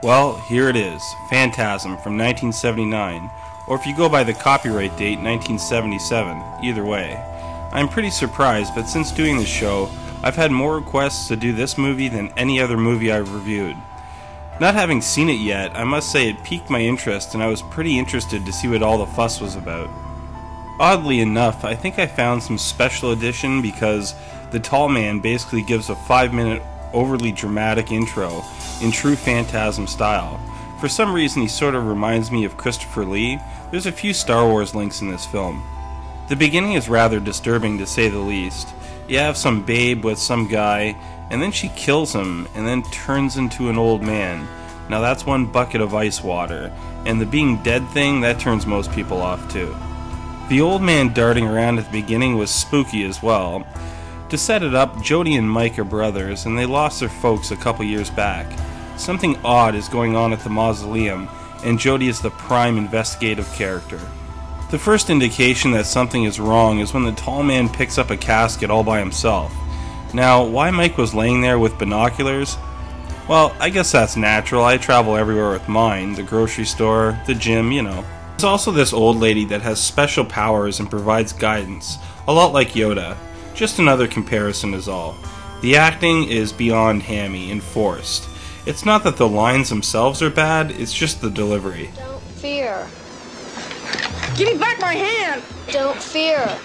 Well, here it is, Phantasm from 1979, or if you go by the copyright date, 1977, either way. I'm pretty surprised, but since doing this show, I've had more requests to do this movie than any other movie I've reviewed. Not having seen it yet, I must say it piqued my interest and I was pretty interested to see what all the fuss was about. Oddly enough, I think I found some special edition because the tall man basically gives a 5-minute overly dramatic intro in true Phantasm style. For some reason he sort of reminds me of Christopher Lee. There's a few Star Wars links in this film. The beginning is rather disturbing to say the least. You have some babe with some guy, and then she kills him, and then turns into an old man. Now that's one bucket of ice water, and the being dead thing, that turns most people off too. The old man darting around at the beginning was spooky as well. To set it up, Jody and Mike are brothers, and they lost their folks a couple years back. Something odd is going on at the mausoleum, and Jody is the prime investigative character. The first indication that something is wrong is when the tall man picks up a casket all by himself. Now, why Mike was laying there with binoculars? Well, I guess that's natural. I travel everywhere with mine, the grocery store, the gym, you know. There's also this old lady that has special powers and provides guidance, a lot like Yoda. Just another comparison is all. The acting is beyond hammy and forced. It's not that the lines themselves are bad, it's just the delivery. Don't fear. Give me back my hand! Don't fear.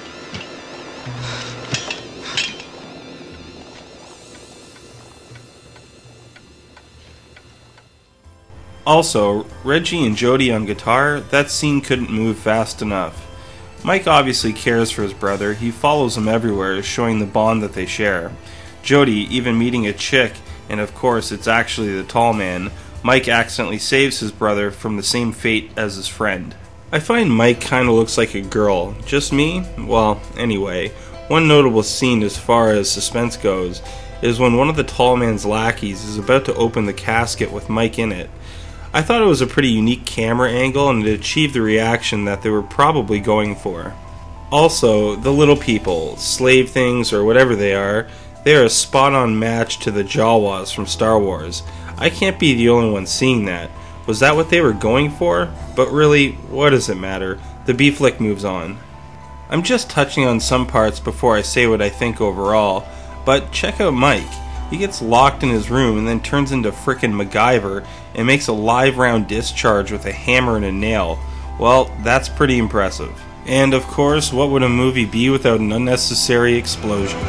Also, Reggie and Jody on guitar, that scene couldn't move fast enough. Mike obviously cares for his brother, he follows him everywhere, showing the bond that they share. Jody even meeting a chick, and of course it's actually the tall man, Mike accidentally saves his brother from the same fate as his friend. I find Mike kinda looks like a girl. Just me? Well, anyway, one notable scene as far as suspense goes is when one of the tall man's lackeys is about to open the casket with Mike in it. I thought it was a pretty unique camera angle and it achieved the reaction that they were probably going for. Also, the little people, slave things or whatever they are a spot-on match to the Jawas from Star Wars. I can't be the only one seeing that. Was that what they were going for? But really, what does it matter? The B-flick moves on. I'm just touching on some parts before I say what I think overall, but check out Mike. He gets locked in his room and then turns into frickin' MacGyver and makes a live round discharge with a hammer and a nail. Well, that's pretty impressive. And of course, what would a movie be without an unnecessary explosion?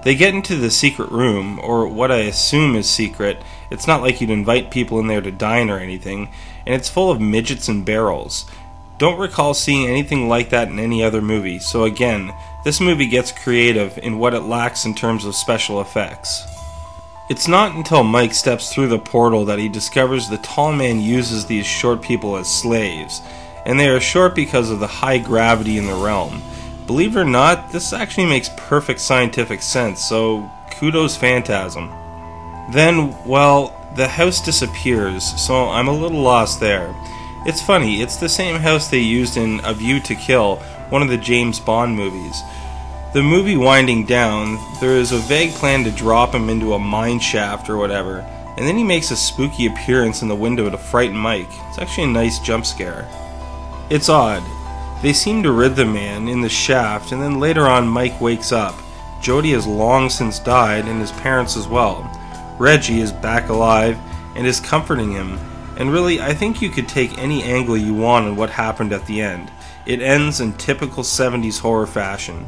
They get into the secret room, or what I assume is secret. It's not like you'd invite people in there to dine or anything, and it's full of midgets and barrels. Don't recall seeing anything like that in any other movie, so again, this movie gets creative in what it lacks in terms of special effects. It's not until Mike steps through the portal that he discovers the tall man uses these short people as slaves, and they are short because of the high gravity in the realm. Believe it or not, this actually makes perfect scientific sense, so kudos Phantasm. Then, well, the house disappears, so I'm a little lost there. It's funny, it's the same house they used in A View to Kill, one of the James Bond movies. The movie winding down, there is a vague plan to drop him into a mine shaft or whatever, and then he makes a spooky appearance in the window to frighten Mike. It's actually a nice jump scare. It's odd. They seem to rid the man in the shaft, and then later on Mike wakes up. Jody has long since died, and his parents as well. Reggie is back alive, and is comforting him. And really, I think you could take any angle you want on what happened at the end. It ends in typical 70s horror fashion.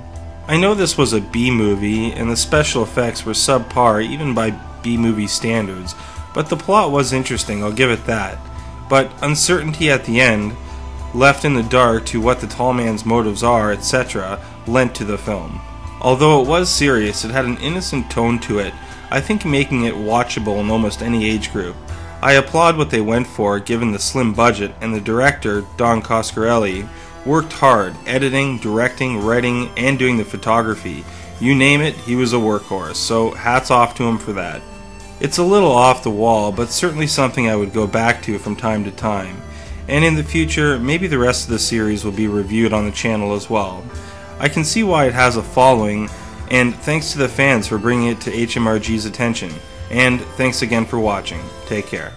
I know this was a B-movie, and the special effects were subpar even by B-movie standards, but the plot was interesting, I'll give it that. But uncertainty at the end, left in the dark to what the tall man's motives are, etc., lent to the film. Although it was serious, it had an innocent tone to it, I think making it watchable in almost any age group. I applaud what they went for given the slim budget, and the director, Don Coscarelli, worked hard, editing, directing, writing, and doing the photography. You name it, he was a workhorse, so hats off to him for that. It's a little off the wall, but certainly something I would go back to from time to time. And in the future, maybe the rest of the series will be reviewed on the channel as well. I can see why it has a following, and thanks to the fans for bringing it to HMRG's attention. And thanks again for watching. Take care.